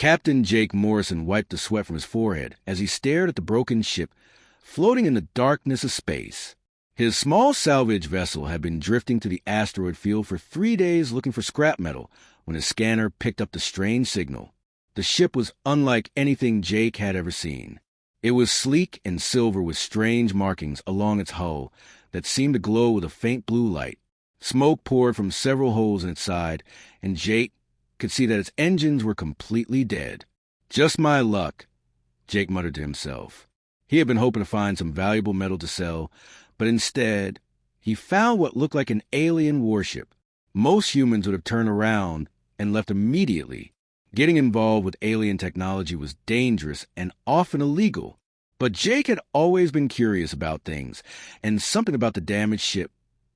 Captain Jake Morrison wiped the sweat from his forehead as he stared at the broken ship floating in the darkness of space. His small salvage vessel had been drifting to the asteroid field for 3 days looking for scrap metal when his scanner picked up the strange signal. The ship was unlike anything Jake had ever seen. It was sleek and silver with strange markings along its hull that seemed to glow with a faint blue light. Smoke poured from several holes in its side, and Jake could see that its engines were completely dead. Just my luck, Jake muttered to himself. He had been hoping to find some valuable metal to sell, but instead, he found what looked like an alien warship. Most humans would have turned around and left immediately. Getting involved with alien technology was dangerous and often illegal. But Jake had always been curious about things, and something about the damaged ship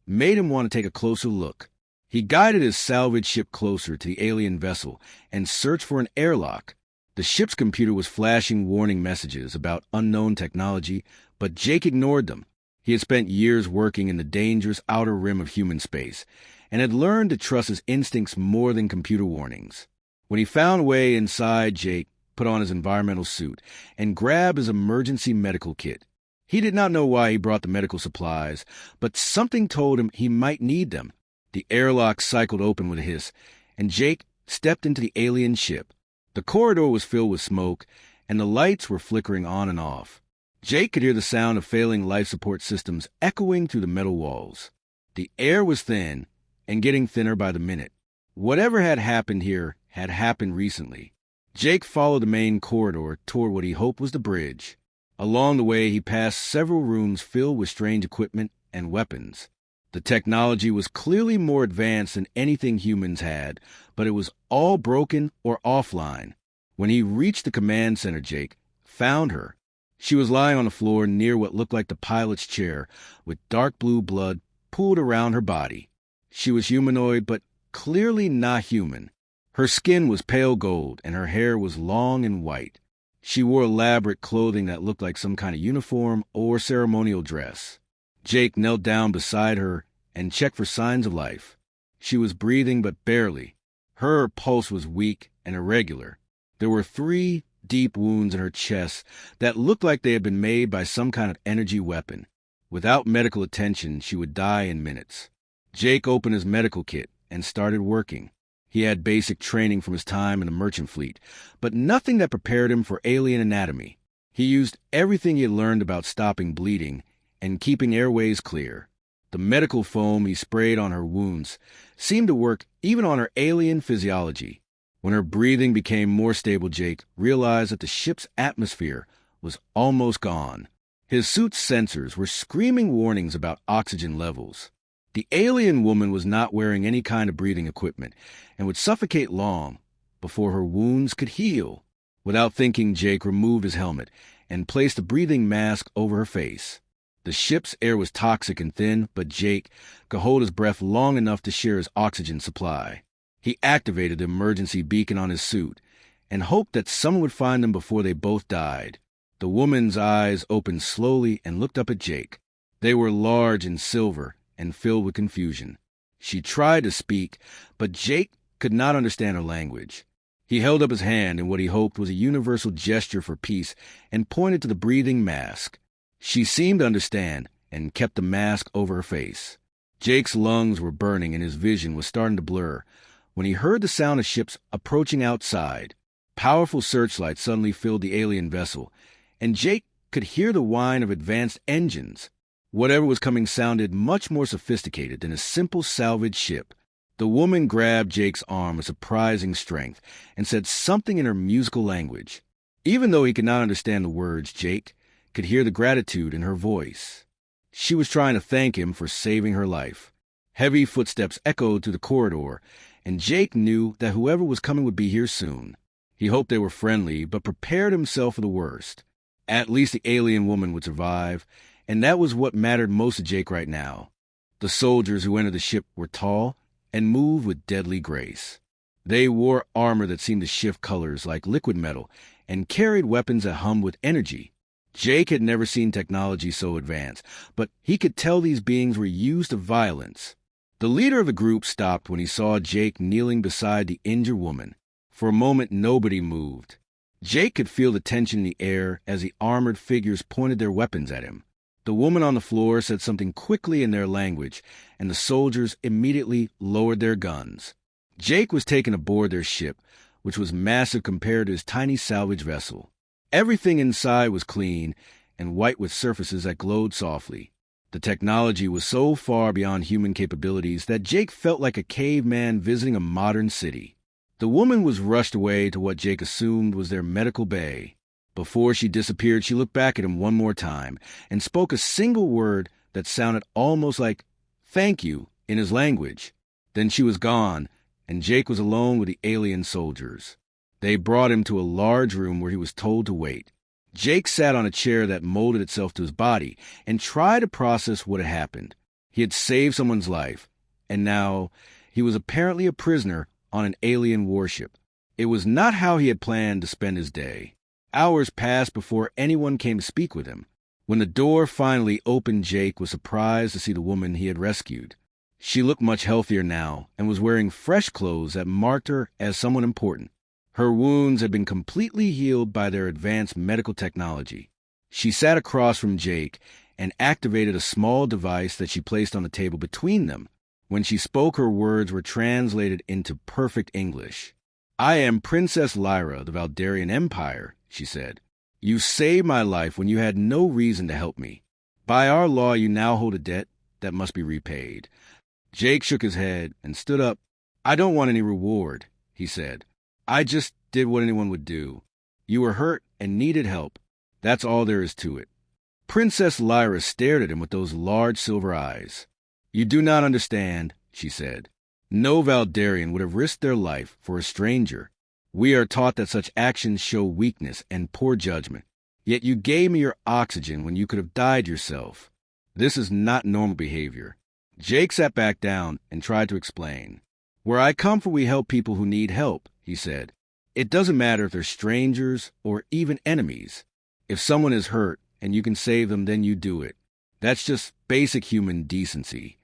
made him want to take a closer look. He guided his salvage ship closer to the alien vessel and searched for an airlock. The ship's computer was flashing warning messages about unknown technology, but Jake ignored them. He had spent years working in the dangerous outer rim of human space and had learned to trust his instincts more than computer warnings. When he found a way inside, Jake put on his environmental suit and grabbed his emergency medical kit. He did not know why he brought the medical supplies, but something told him he might need them. The airlock cycled open with a hiss, and Jake stepped into the alien ship. The corridor was filled with smoke, and the lights were flickering on and off. Jake could hear the sound of failing life support systems echoing through the metal walls. The air was thin, and getting thinner by the minute. Whatever had happened here had happened recently. Jake followed the main corridor toward what he hoped was the bridge. Along the way, he passed several rooms filled with strange equipment and weapons. The technology was clearly more advanced than anything humans had, but it was all broken or offline. When he reached the command center, Jake found her. She was lying on the floor near what looked like the pilot's chair, with dark blue blood pooled around her body. She was humanoid, but clearly not human. Her skin was pale gold, and her hair was long and white. She wore elaborate clothing that looked like some kind of uniform or ceremonial dress. Jake knelt down beside her and checked for signs of life. She was breathing, but barely. Her pulse was weak and irregular. There were 3 deep wounds in her chest that looked like they had been made by some kind of energy weapon. Without medical attention, she would die in minutes. Jake opened his medical kit and started working. He had basic training from his time in the merchant fleet, but nothing that prepared him for alien anatomy. He used everything he had learned about stopping bleeding and keeping airways clear. The medical foam he sprayed on her wounds seemed to work even on her alien physiology. When her breathing became more stable, Jake realized that the ship's atmosphere was almost gone. His suit's sensors were screaming warnings about oxygen levels. The alien woman was not wearing any kind of breathing equipment and would suffocate long before her wounds could heal. Without thinking, Jake removed his helmet and placed a breathing mask over her face. The ship's air was toxic and thin, but Jake could hold his breath long enough to share his oxygen supply. He activated the emergency beacon on his suit and hoped that someone would find them before they both died. The woman's eyes opened slowly and looked up at Jake. They were large and silver and filled with confusion. She tried to speak, but Jake could not understand her language. He held up his hand in what he hoped was a universal gesture for peace and pointed to the breathing mask. She seemed to understand and kept the mask over her face. Jake's lungs were burning and his vision was starting to blur when he heard the sound of ships approaching outside. Powerful searchlights suddenly filled the alien vessel, and Jake could hear the whine of advanced engines. Whatever was coming sounded much more sophisticated than a simple salvage ship. The woman grabbed Jake's arm with surprising strength and said something in her musical language. Even though he could not understand the words, Jake could hear the gratitude in her voice. She was trying to thank him for saving her life. Heavy footsteps echoed through the corridor, and Jake knew that whoever was coming would be here soon. He hoped they were friendly, but prepared himself for the worst. At least the alien woman would survive, and that was what mattered most to Jake right now. The soldiers who entered the ship were tall and moved with deadly grace. They wore armor that seemed to shift colors like liquid metal and carried weapons that hummed with energy. Jake had never seen technology so advanced, but he could tell these beings were used to violence. The leader of the group stopped when he saw Jake kneeling beside the injured woman. For a moment, nobody moved. Jake could feel the tension in the air as the armored figures pointed their weapons at him. The woman on the floor said something quickly in their language, and the soldiers immediately lowered their guns. Jake was taken aboard their ship, which was massive compared to his tiny salvage vessel. Everything inside was clean and white with surfaces that glowed softly. The technology was so far beyond human capabilities that Jake felt like a caveman visiting a modern city. The woman was rushed away to what Jake assumed was their medical bay. Before she disappeared, she looked back at him one more time and spoke a single word that sounded almost like "thank you" in his language. Then she was gone, and Jake was alone with the alien soldiers. They brought him to a large room where he was told to wait. Jake sat on a chair that molded itself to his body and tried to process what had happened. He had saved someone's life, and now he was apparently a prisoner on an alien warship. It was not how he had planned to spend his day. Hours passed before anyone came to speak with him. When the door finally opened, Jake was surprised to see the woman he had rescued. She looked much healthier now and was wearing fresh clothes that marked her as someone important. Her wounds had been completely healed by their advanced medical technology. She sat across from Jake and activated a small device that she placed on the table between them. When she spoke, her words were translated into perfect English. "I am Princess Lyra of the Valdarian Empire," she said. "You saved my life when you had no reason to help me. By our law, you now hold a debt that must be repaid." Jake shook his head and stood up. "I don't want any reward," he said. "I just did what anyone would do. You were hurt and needed help. That's all there is to it." Princess Lyra stared at him with those large silver eyes. "You do not understand," she said. "No Valdarian would have risked their life for a stranger. We are taught that such actions show weakness and poor judgment. Yet you gave me your oxygen when you could have died yourself. This is not normal behavior." Jake sat back down and tried to explain. "Where I come from, we help people who need help," he said. "It doesn't matter if they're strangers or even enemies. If someone is hurt and you can save them, then you do it. That's just basic human decency."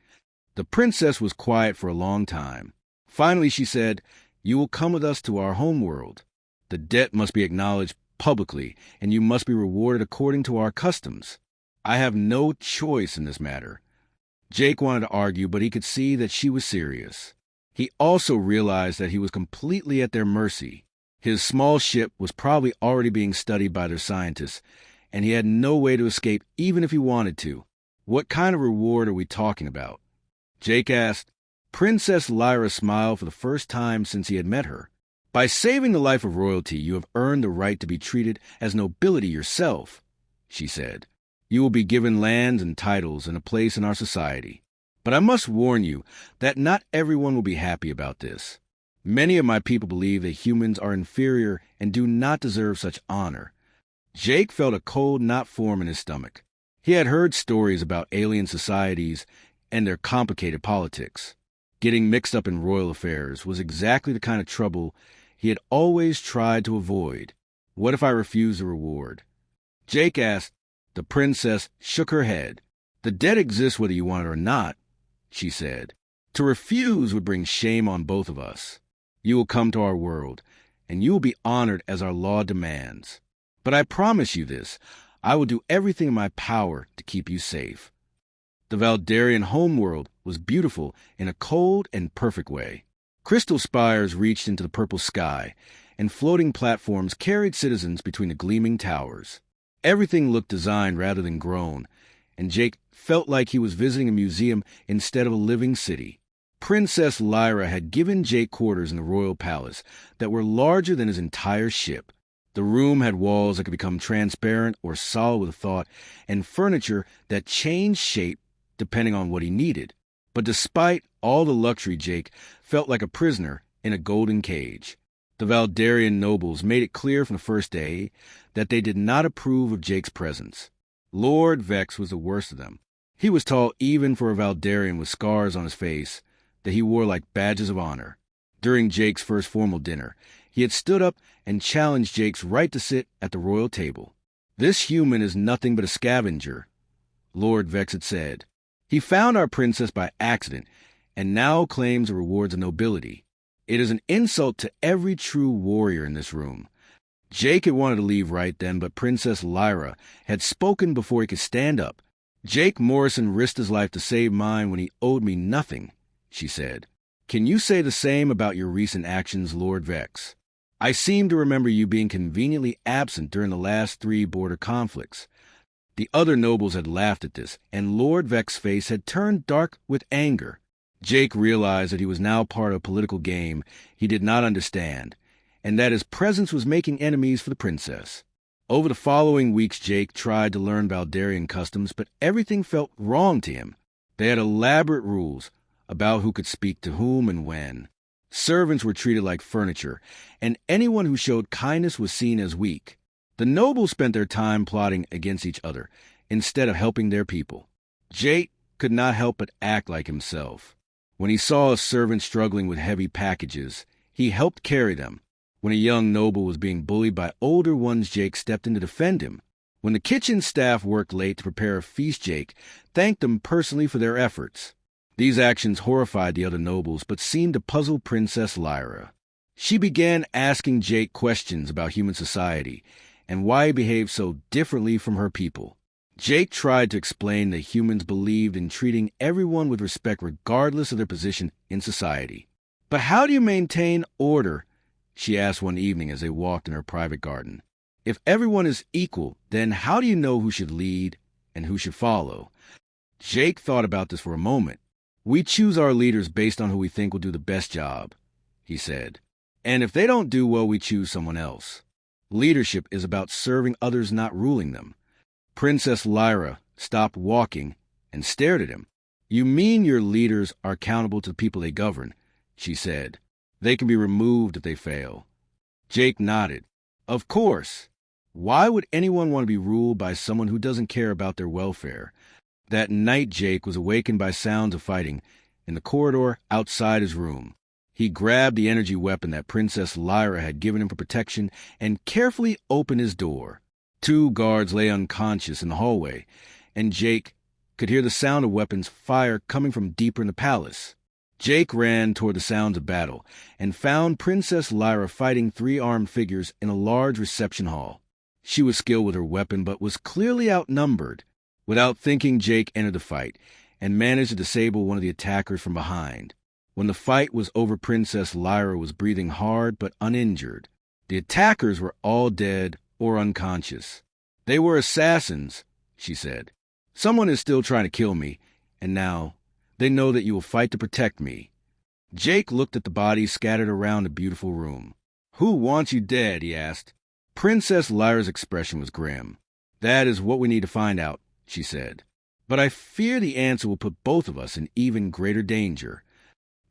The princess was quiet for a long time. Finally, she said, "You will come with us to our home world. The debt must be acknowledged publicly, and you must be rewarded according to our customs. I have no choice in this matter." Jake wanted to argue, but he could see that she was serious. He also realized that he was completely at their mercy. His small ship was probably already being studied by their scientists, and he had no way to escape even if he wanted to. What kind of reward are we talking about? Jake asked. Princess Lyra smiled for the first time since he had met her. "By saving the life of royalty, you have earned the right to be treated as nobility yourself," she said. "You will be given lands and titles and a place in our society. But I must warn you that not everyone will be happy about this. Many of my people believe that humans are inferior and do not deserve such honor." Jake felt a cold knot form in his stomach. He had heard stories about alien societies and their complicated politics. Getting mixed up in royal affairs was exactly the kind of trouble he had always tried to avoid. What if I refused the reward? Jake asked. The princess shook her head. "The debt exists whether you want it or not," she said. "To refuse would bring shame on both of us. You will come to our world, and you will be honored as our law demands. But I promise you this, I will do everything in my power to keep you safe." The Valdarian homeworld was beautiful in a cold and perfect way. Crystal spires reached into the purple sky, and floating platforms carried citizens between the gleaming towers. Everything looked designed rather than grown, and Jake felt like he was visiting a museum instead of a living city. Princess Lyra had given Jake quarters in the royal palace that were larger than his entire ship. The room had walls that could become transparent or solid with thought, and furniture that changed shape depending on what he needed. But despite all the luxury, Jake felt like a prisoner in a golden cage. The Valdarian nobles made it clear from the first day that they did not approve of Jake's presence. Lord Vex was the worst of them. He was tall even for a Valdarian with scars on his face that he wore like badges of honor. During Jake's first formal dinner, he had stood up and challenged Jake's right to sit at the royal table. "This human is nothing but a scavenger," Lord Vex had said. "He found our princess by accident and now claims the rewards of nobility. It is an insult to every true warrior in this room. Jake had wanted to leave right then, but Princess Lyra had spoken before he could stand up. Jake Morrison risked his life to save mine when he owed me nothing, she said. Can you say the same about your recent actions, Lord Vex? I seem to remember you being conveniently absent during the last 3 border conflicts. The other nobles had laughed at this, and Lord Vex's face had turned dark with anger. Jake realized that he was now part of a political game he did not understand, and that his presence was making enemies for the princess. Over the following weeks, Jake tried to learn Valdarian customs, but everything felt wrong to him. They had elaborate rules about who could speak to whom and when. Servants were treated like furniture, and anyone who showed kindness was seen as weak. The nobles spent their time plotting against each other instead of helping their people. Jake could not help but act like himself. When he saw a servant struggling with heavy packages, he helped carry them. When a young noble was being bullied by older ones, Jake stepped in to defend him. When the kitchen staff worked late to prepare a feast, Jake thanked them personally for their efforts. These actions horrified the other nobles, but seemed to puzzle Princess Lyra. She began asking Jake questions about human society and why he behaved so differently from her people. Jake tried to explain that humans believed in treating everyone with respect regardless of their position in society. But how do you maintain order? She asked one evening as they walked in her private garden. If everyone is equal, then how do you know who should lead and who should follow? Jake thought about this for a moment. We choose our leaders based on who we think will do the best job, he said. And if they don't do well, we choose someone else. Leadership is about serving others, not ruling them. Princess Lyra stopped walking and stared at him. You mean your leaders are accountable to the people they govern, she said. They can be removed if they fail. Jake nodded. Of course. Why would anyone want to be ruled by someone who doesn't care about their welfare? That night, Jake was awakened by sounds of fighting in the corridor outside his room. He grabbed the energy weapon that Princess Lyra had given him for protection and carefully opened his door. 2 guards lay unconscious in the hallway, and Jake could hear the sound of weapons fire coming from deeper in the palace. Jake ran toward the sounds of battle and found Princess Lyra fighting 3 armed figures in a large reception hall. She was skilled with her weapon but was clearly outnumbered. Without thinking, Jake entered the fight and managed to disable one of the attackers from behind. When the fight was over, Princess Lyra was breathing hard but uninjured. The attackers were all dead or unconscious. They were assassins, she said. Someone is still trying to kill me, and now they know that you will fight to protect me. Jake looked at the bodies scattered around the beautiful room. Who wants you dead? He asked. Princess Lyra's expression was grim. That is what we need to find out, she said. But I fear the answer will put both of us in even greater danger.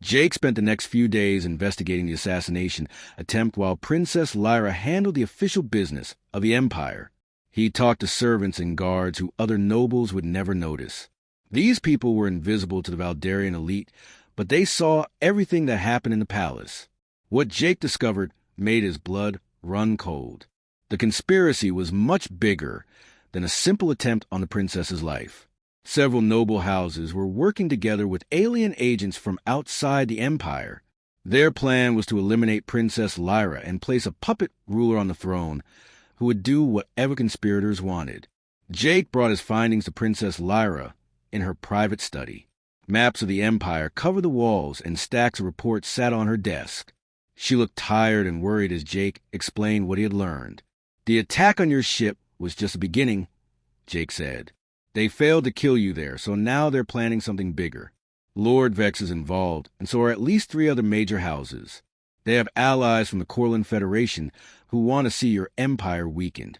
Jake spent the next few days investigating the assassination attempt while Princess Lyra handled the official business of the Empire. He talked to servants and guards who other nobles would never notice. These people were invisible to the Valdarian elite, but they saw everything that happened in the palace. What Jake discovered made his blood run cold. The conspiracy was much bigger than a simple attempt on the princess's life. Several noble houses were working together with alien agents from outside the empire. Their plan was to eliminate Princess Lyra and place a puppet ruler on the throne who would do whatever conspirators wanted. Jake brought his findings to Princess Lyra in her private study. Maps of the empire covered the walls and stacks of reports sat on her desk. She looked tired and worried as Jake explained what he had learned. The attack on your ship was just the beginning, Jake said. They failed to kill you there, so now they're planning something bigger. Lord Vex is involved, and so are at least 3 other major houses. They have allies from the Corlin Federation who want to see your empire weakened.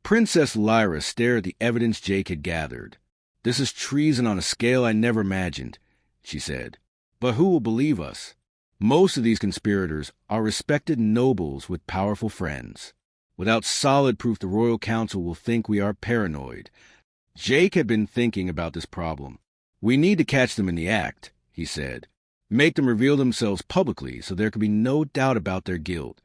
Princess Lyra stared at the evidence Jake had gathered. This is treason on a scale I never imagined, she said. But who will believe us? Most of these conspirators are respected nobles with powerful friends. Without solid proof, the Royal Council will think we are paranoid. Jake had been thinking about this problem. We need to catch them in the act, he said. Make them reveal themselves publicly so there can be no doubt about their guilt.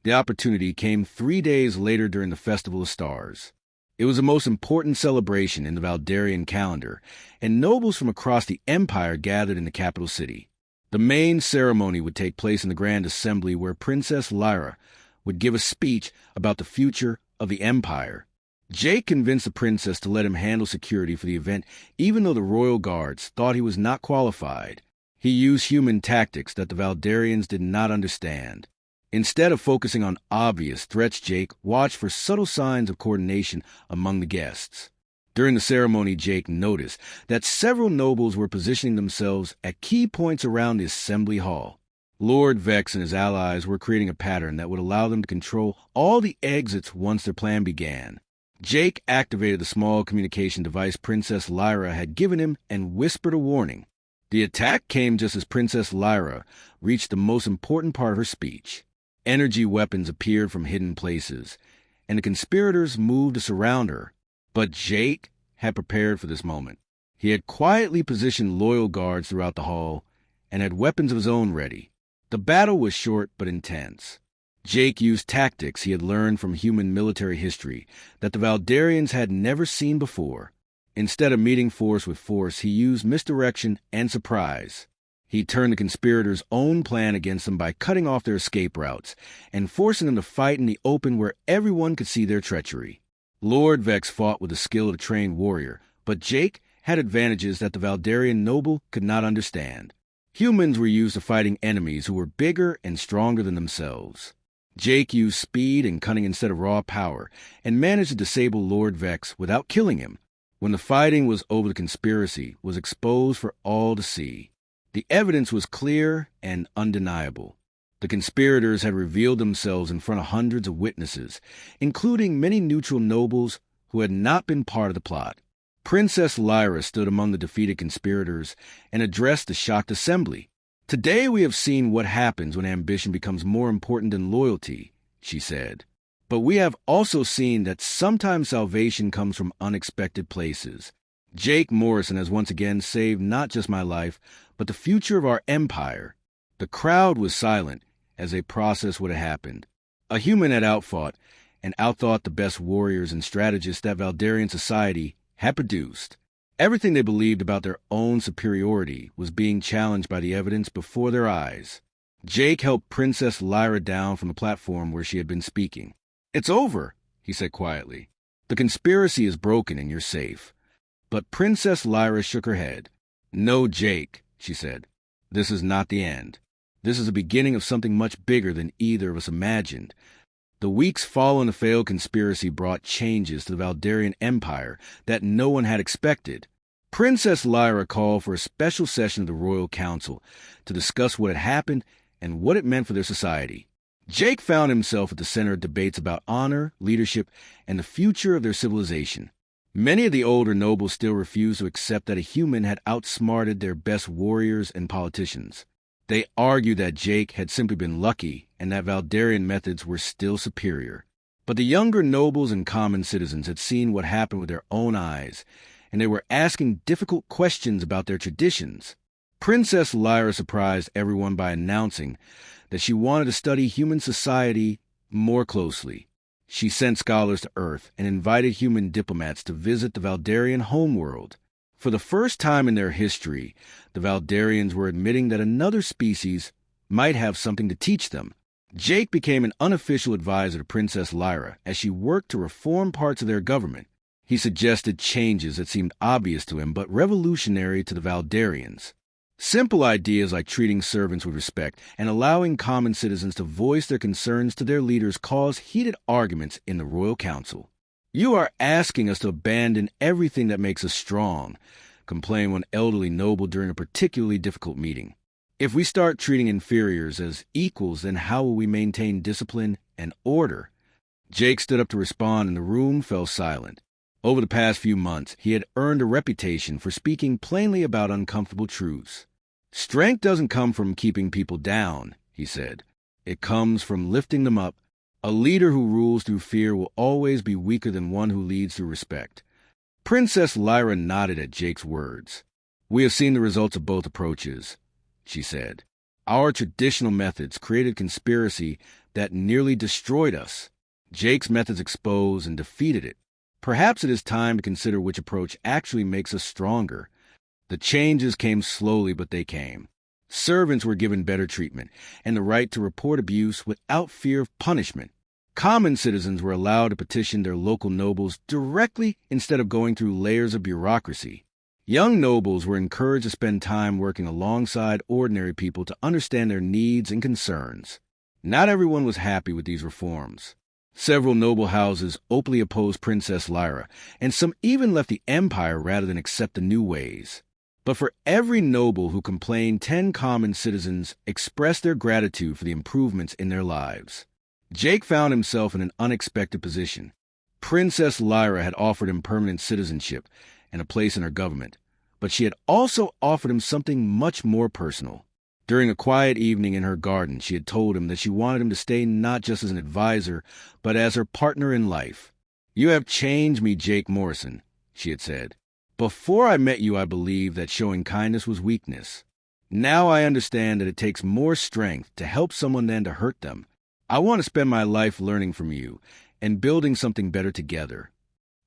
The opportunity came 3 days later during the Festival of Stars. It was the most important celebration in the Valdarian calendar, and nobles from across the empire gathered in the capital city. The main ceremony would take place in the Grand Assembly, where Princess Lyra would give a speech about the future of the Empire. Jake convinced the princess to let him handle security for the event, even though the royal guards thought he was not qualified. He used human tactics that the Valdarians did not understand. Instead of focusing on obvious threats, Jake watched for subtle signs of coordination among the guests. During the ceremony, Jake noticed that several nobles were positioning themselves at key points around the assembly hall. Lord Vex and his allies were creating a pattern that would allow them to control all the exits once their plan began. Jake activated the small communication device Princess Lyra had given him and whispered a warning. The attack came just as Princess Lyra reached the most important part of her speech. Energy weapons appeared from hidden places, and the conspirators moved to surround her. But Jake had prepared for this moment. He had quietly positioned loyal guards throughout the hall and had weapons of his own ready. The battle was short but intense. Jake used tactics he had learned from human military history that the Valdarians had never seen before. Instead of meeting force with force, he used misdirection and surprise. He turned the conspirators' own plan against them by cutting off their escape routes and forcing them to fight in the open where everyone could see their treachery. Lord Vex fought with the skill of a trained warrior, but Jake had advantages that the Valdarian noble could not understand. Humans were used to fighting enemies who were bigger and stronger than themselves. Jake used speed and cunning instead of raw power, and managed to disable Lord Vex without killing him. When the fighting was over, the conspiracy was exposed for all to see. The evidence was clear and undeniable. The conspirators had revealed themselves in front of hundreds of witnesses, including many neutral nobles who had not been part of the plot. Princess Lyra stood among the defeated conspirators and addressed the shocked assembly. "Today we have seen what happens when ambition becomes more important than loyalty," she said. "But we have also seen that sometimes salvation comes from unexpected places. Jake Morrison has once again saved not just my life, but the future of our empire." The crowd was silent as a process would have happened. A human had outfought and outthought the best warriors and strategists that Valdarian society had produced. Everything they believed about their own superiority was being challenged by the evidence before their eyes. Jake helped Princess Lyra down from the platform where she had been speaking. "It's over," he said quietly. "The conspiracy is broken and you're safe." But Princess Lyra shook her head. "No, Jake," she said. "This is not the end. This is the beginning of something much bigger than either of us imagined." The weeks following the failed conspiracy brought changes to the Valdarian Empire that no one had expected. Princess Lyra called for a special session of the Royal Council to discuss what had happened and what it meant for their society. Jake found himself at the center of debates about honor, leadership, and the future of their civilization. Many of the older nobles still refused to accept that a human had outsmarted their best warriors and politicians. They argued that Jake had simply been lucky and that Valdarian methods were still superior. But the younger nobles and common citizens had seen what happened with their own eyes, and they were asking difficult questions about their traditions. Princess Lyra surprised everyone by announcing that she wanted to study human society more closely. She sent scholars to Earth and invited human diplomats to visit the Valdarian homeworld. For the first time in their history, the Valdarians were admitting that another species might have something to teach them. Jake became an unofficial advisor to Princess Lyra as she worked to reform parts of their government. He suggested changes that seemed obvious to him but revolutionary to the Valdarians. Simple ideas like treating servants with respect and allowing common citizens to voice their concerns to their leaders caused heated arguments in the Royal Council. "You are asking us to abandon everything that makes us strong," complained one elderly noble during a particularly difficult meeting. "If we start treating inferiors as equals, then how will we maintain discipline and order?" Jake stood up to respond, and the room fell silent. Over the past few months, he had earned a reputation for speaking plainly about uncomfortable truths. "Strength doesn't come from keeping people down," he said. "It comes from lifting them up. A leader who rules through fear will always be weaker than one who leads through respect." Princess Lyra nodded at Jake's words. "We have seen the results of both approaches," she said. "Our traditional methods created conspiracy that nearly destroyed us. Jake's methods exposed and defeated it. Perhaps it is time to consider which approach actually makes us stronger." The changes came slowly, but they came. Servants were given better treatment and the right to report abuse without fear of punishment. Common citizens were allowed to petition their local nobles directly instead of going through layers of bureaucracy. Young nobles were encouraged to spend time working alongside ordinary people to understand their needs and concerns. Not everyone was happy with these reforms. Several noble houses openly opposed Princess Lyra, and some even left the empire rather than accept the new ways. But for every noble who complained, 10 common citizens expressed their gratitude for the improvements in their lives. Jake found himself in an unexpected position. Princess Lyra had offered him permanent citizenship and a place in her government, but she had also offered him something much more personal. During a quiet evening in her garden, she had told him that she wanted him to stay not just as an advisor, but as her partner in life. "You have changed me, Jake Morrison," she had said. "Before I met you, I believed that showing kindness was weakness. Now I understand that it takes more strength to help someone than to hurt them. I want to spend my life learning from you and building something better together."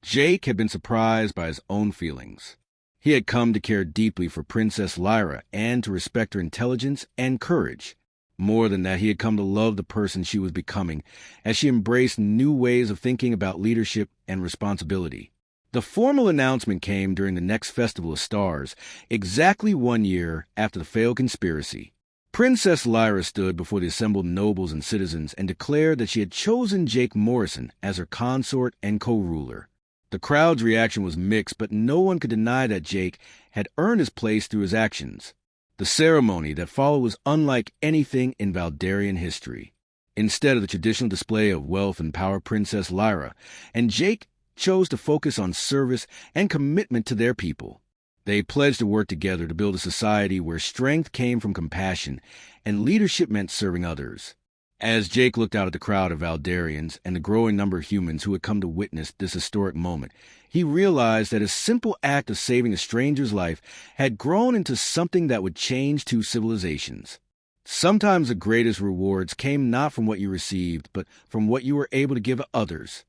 Jake had been surprised by his own feelings. He had come to care deeply for Princess Lyra and to respect her intelligence and courage. More than that, he had come to love the person she was becoming as she embraced new ways of thinking about leadership and responsibility. The formal announcement came during the next Festival of Stars, exactly 1 year after the failed conspiracy. Princess Lyra stood before the assembled nobles and citizens and declared that she had chosen Jake Morrison as her consort and co-ruler. The crowd's reaction was mixed, but no one could deny that Jake had earned his place through his actions. The ceremony that followed was unlike anything in Valdarian history. Instead of the traditional display of wealth and power, Princess Lyra and Jake chose to focus on service and commitment to their people. They pledged to work together to build a society where strength came from compassion and leadership meant serving others. As Jake looked out at the crowd of Valdarians and the growing number of humans who had come to witness this historic moment, he realized that his simple act of saving a stranger's life had grown into something that would change 2 civilizations. Sometimes the greatest rewards came not from what you received, but from what you were able to give others.